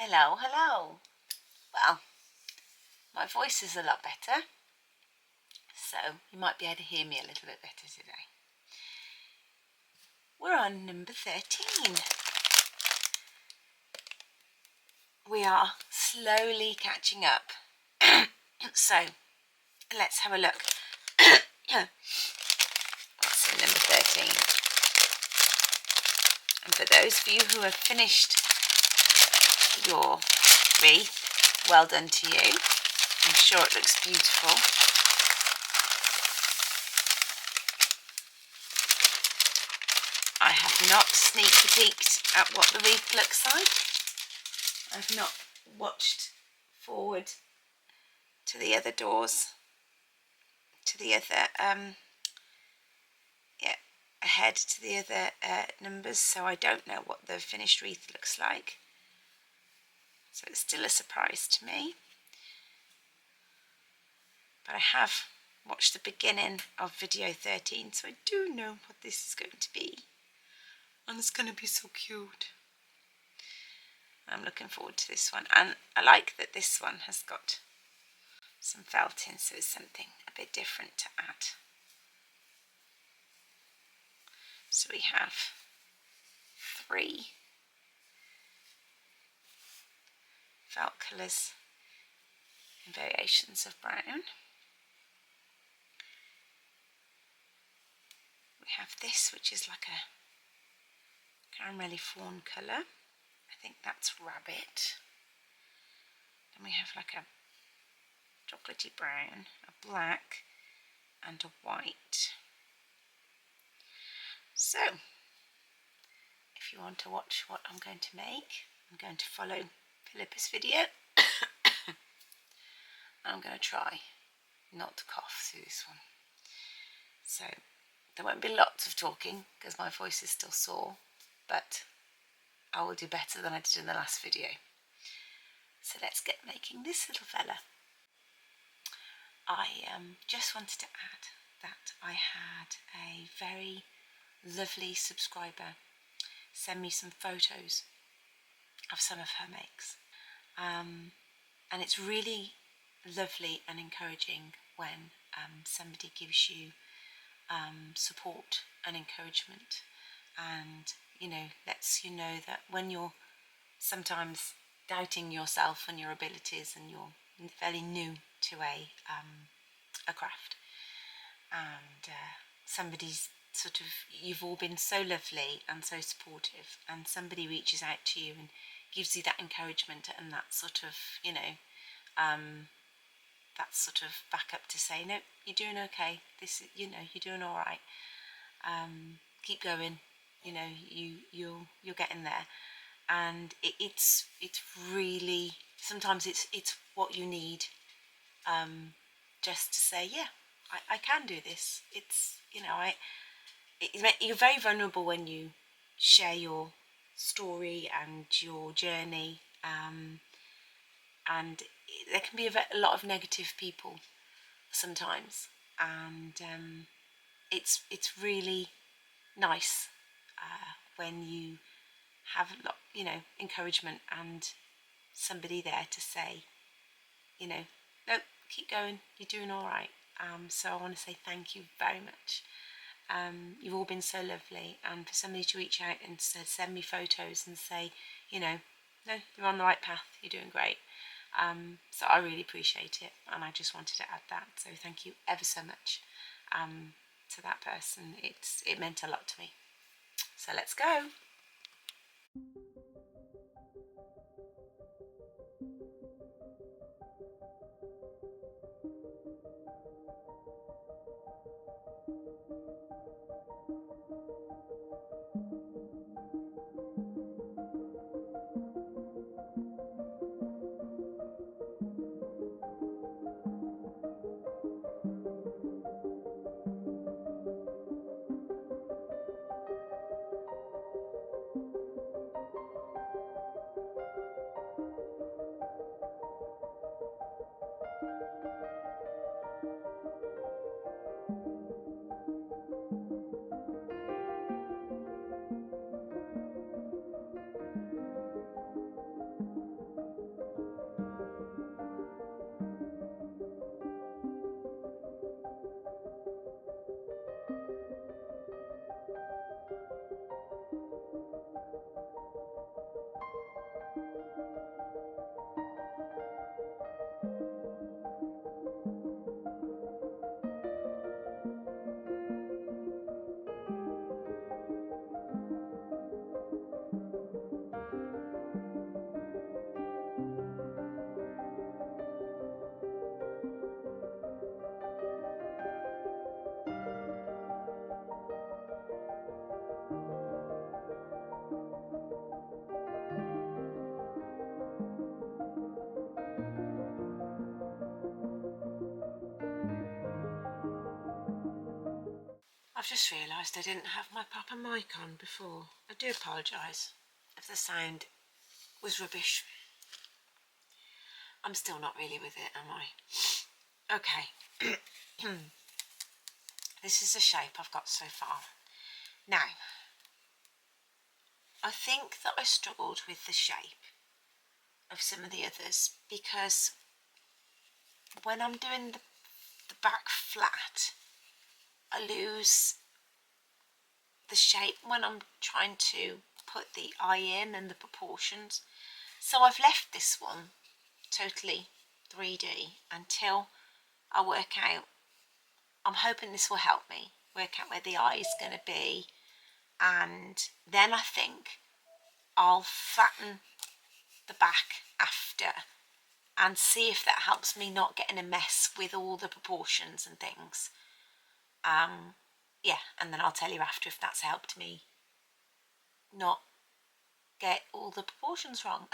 Hello, hello. Well, my voice is a lot better, so you might be able to hear me a little bit better today. We're on number 13. We are slowly catching up. So, let's have a look. What's in number 13? And for those of you who have finished your wreath, well done to you. I'm sure it looks beautiful. I have not sneak peeked at what the wreath looks like. I've not watched forward to the other doors, to the other, ahead to the other numbers, so I don't know what the finished wreath looks like. So it's still a surprise to me. But I have watched the beginning of video 13, so I do know what this is going to be. And it's going to be so cute. I'm looking forward to this one. And I like that this one has got some felt in, so it's something a bit different to add. So we have 3 felt colours and variations of brown. We have this, which is like a caramelly fawn colour. I think that's rabbit. Then we have like a chocolatey brown, a black and a white. So, if you want to watch what I'm going to make, I'm going to follow Philippa's video. I'm going to try not to cough through this one. So, there won't be lots of talking because my voice is still sore, but I will do better than I did in the last video. So let's get making this little fella. I just wanted to add that I had a very lovely subscriber send me some photos of some of her makes. And it's really lovely and encouraging when somebody gives you support and encouragement, and lets you know that when you're sometimes doubting yourself and your abilities and you're fairly new to a craft, and somebody's sort of, you've all been so lovely and so supportive, and somebody reaches out to you and gives you that encouragement and that sort of that sort of backup to say, no, you're doing okay, this, you're doing all right, keep going, you're getting there. And it's really, sometimes it's what you need, just to say, yeah, I can do this. It's, you're very vulnerable when you share your story and your journey, and there can be a lot of negative people sometimes, and it's really nice when you have a lot, encouragement and somebody there to say, no, keep going, you're doing all right. So I want to say thank you very much. You've all been so lovely, and for somebody to reach out and send me photos and say, no, you're on the right path, you're doing great. So I really appreciate it, and I just wanted to add that. So thank you ever so much to that person. It meant a lot to me. So let's go. I've just realised I didn't have my proper mic on before. I do apologise if the sound was rubbish. I'm still not really with it, am I? Okay. This is the shape I've got so far. Now, I think that I struggled with the shape of some of the others because when I'm doing the back flat, I lose the shape when I'm trying to put the eye in and the proportions. So I've left this one totally 3D until I work out. I'm hoping this will help me work out where the eye is going to be, and then I think I'll flatten the back after and see if that helps me not get in a mess with all the proportions and things. Yeah, and then I'll tell you after if that's helped me not get all the proportions wrong.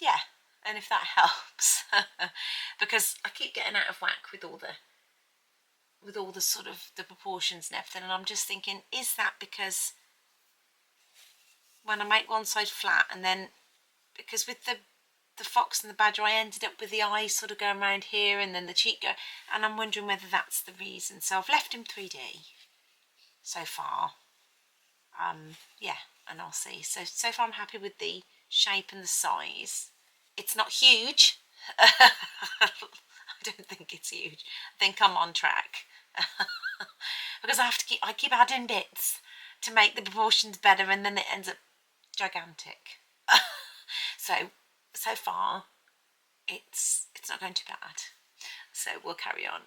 Yeah, and if that helps, because I keep getting out of whack with all the sort of the proportions and everything, and I'm just thinking, is that because when I make one side flat, and then because with the fox and the badger I ended up with the eyes sort of going around here and then the cheek go, and I'm wondering whether that's the reason. So I've left him 3D so far. Yeah, and I'll see. So far I'm happy with the shape and the size. It's not huge. I don't think it's huge. I think I'm on track. Because I keep adding bits to make the proportions better, and then it ends up gigantic. So far it's not going too bad. So we'll carry on.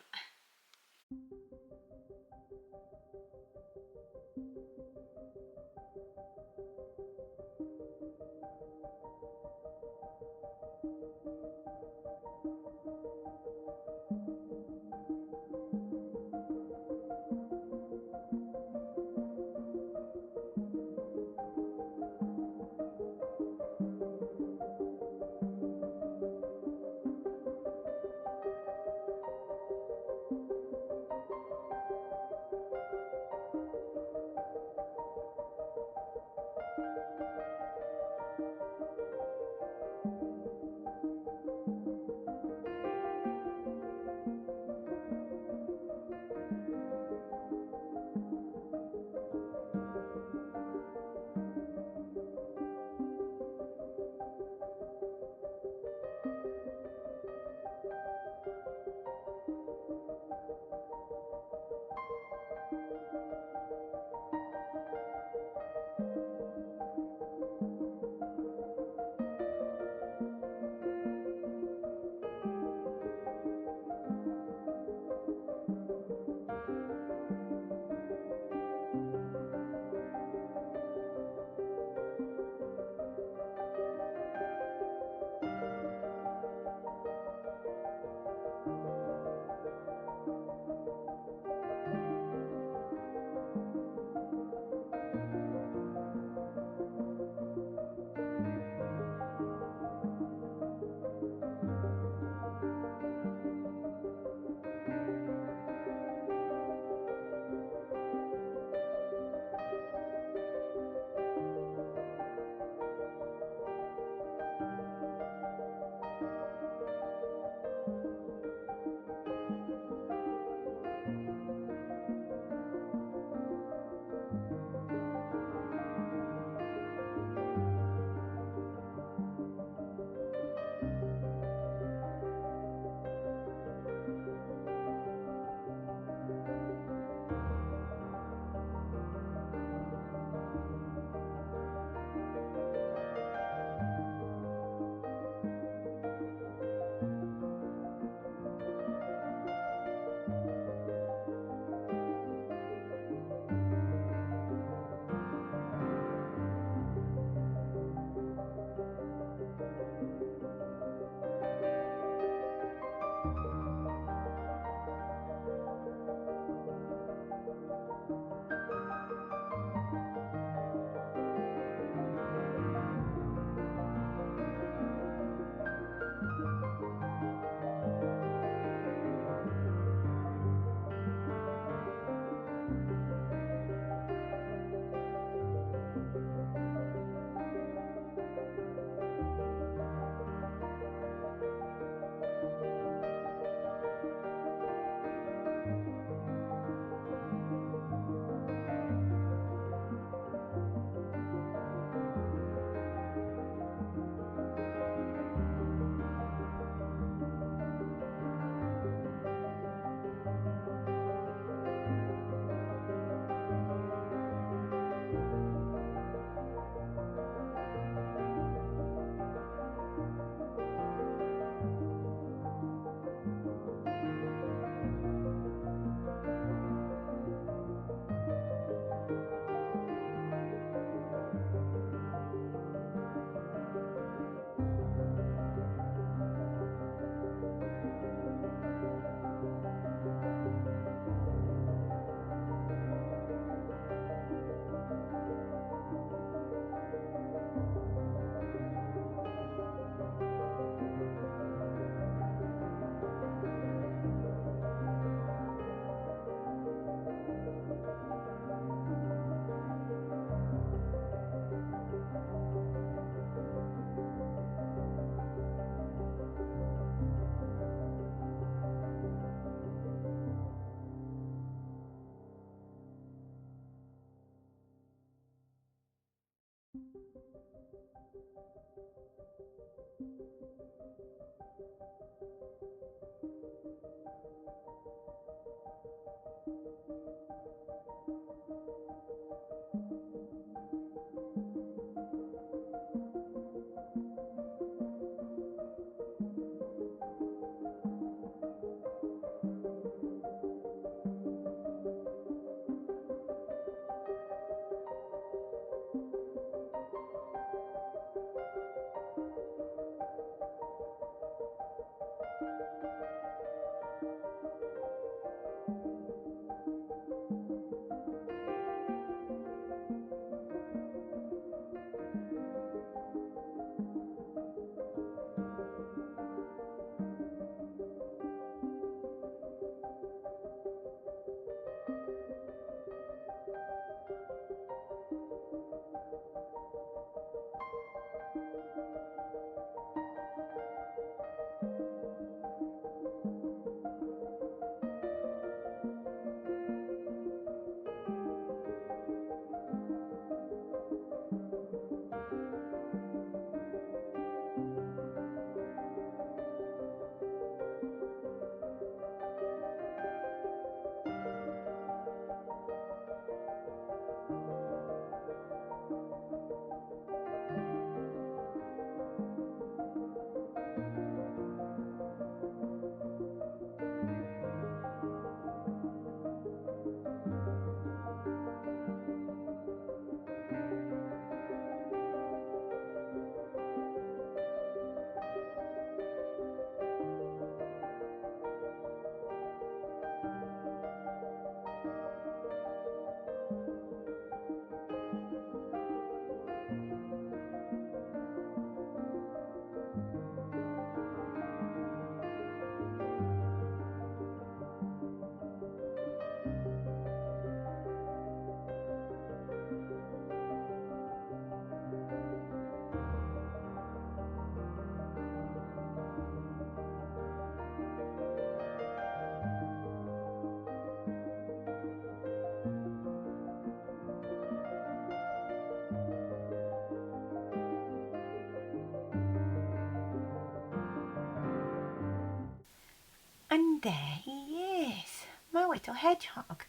And there he is, my little hedgehog.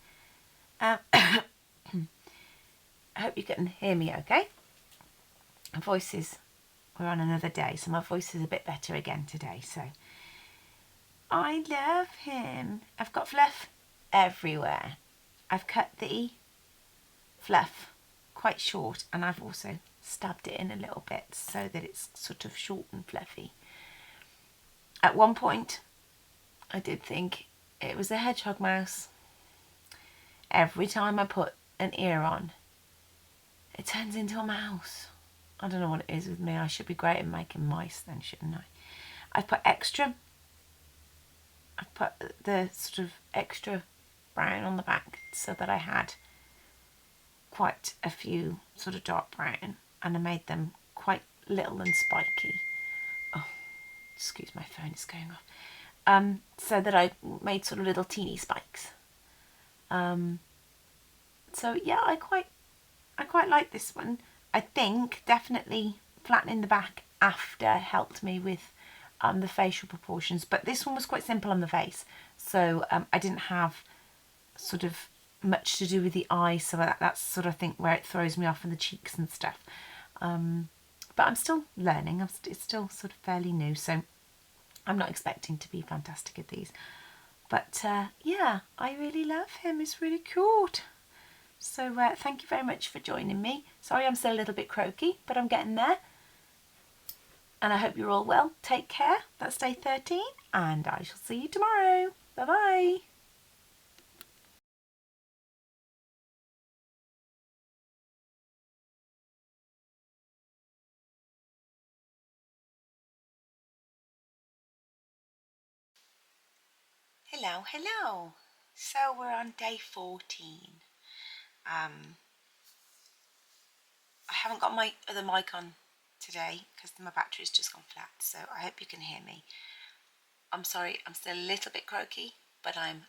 I hope you can hear me okay. My voice is, we're on another day, so my voice is a bit better again today. So I love him. I've got fluff everywhere. I've cut the fluff quite short, and I've also stabbed it in a little bit so that it's sort of short and fluffy. At one point I did think it was a hedgehog mouse. Every time I put an ear on, it turns into a mouse. I don't know what it is with me. I should be great at making mice then, shouldn't I? I've put the sort of extra brown on the back so that I had quite a few sort of dark brown, and I made them quite little and spiky. Oh, excuse, my phone is going off. So that I made sort of little teeny spikes. So yeah, I quite like this one. I think definitely flattening the back after helped me with the facial proportions, but this one was quite simple on the face, so I didn't have sort of much to do with the eyes, so that's sort of thing where it throws me off in the cheeks and stuff. But I'm still learning. It's still sort of fairly new, so I'm not expecting to be fantastic at these. But yeah, I really love him. He's really cute. So thank you very much for joining me. Sorry I'm still a little bit croaky, but I'm getting there. And I hope you're all well. Take care. That's day 13, and I shall see you tomorrow. Bye-bye. Hello, hello. So we're on day 14. I haven't got my other mic on today because my battery's just gone flat, so I hope you can hear me. I'm sorry, I'm still a little bit croaky, but I'm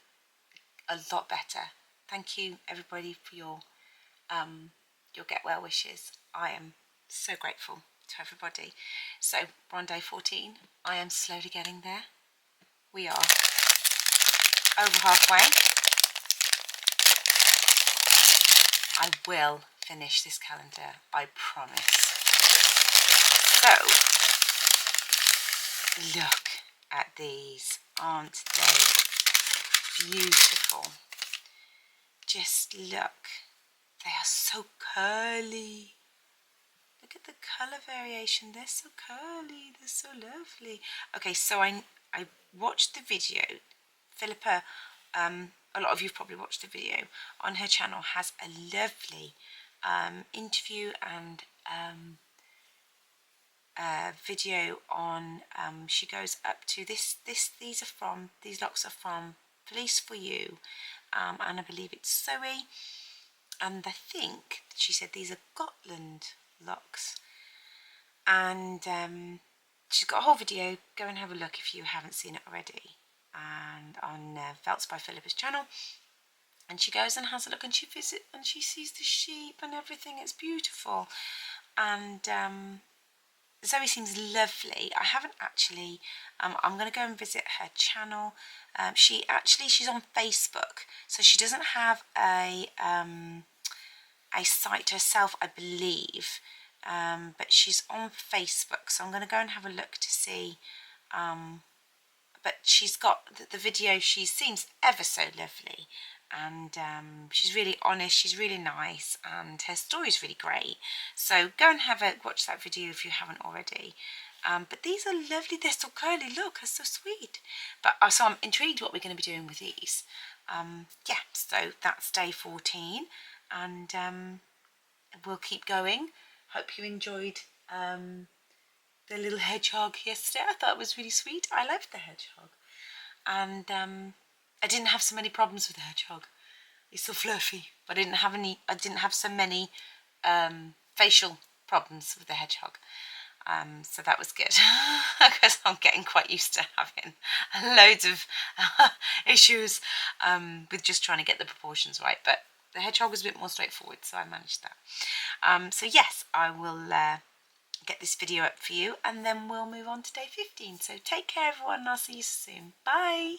a lot better. Thank you everybody for your get well wishes. I am so grateful to everybody. So we're on day 14. I am slowly getting there. We are over halfway. I will finish this calendar, I promise. So, look at these. Aren't they beautiful? Just look. They are so curly. Look at the colour variation. They're so curly. They're so lovely. Okay, so I watched the video. Philippa, a lot of you've probably watched the video on her channel, has a lovely interview and video on. She goes up to these locks are from Police for You, and I believe it's Zoe. And I think she said these are Gotland locks. And she's got a whole video. Go and have a look if you haven't seen it already. And on Felts by Philippa's channel. And she goes and has a look, and she visits and she sees the sheep and everything. It's beautiful. And Zoe seems lovely. I haven't actually. I'm going to go and visit her channel. She's on Facebook, so she doesn't have a site herself, I believe, but she's on Facebook, so I'm going to go and have a look to see. But she's got the video. She seems ever so lovely, and she's really honest. She's really nice, and her story's really great. So go and watch that video if you haven't already. But these are lovely. They're so curly. Look, they're so sweet. But so I'm intrigued what we're going to be doing with these. Yeah, so that's day 14, and we'll keep going. Hope you enjoyed the little hedgehog yesterday. I thought it was really sweet. I loved the hedgehog, and I didn't have so many problems with the hedgehog. He's so fluffy, but I didn't have so many facial problems with the hedgehog. So that was good, because I'm getting quite used to having loads of issues with just trying to get the proportions right. But the hedgehog was a bit more straightforward, so I managed that. So yes, I will get this video up for you, and then we'll move on to day 15. So take care, everyone, and I'll see you soon. Bye.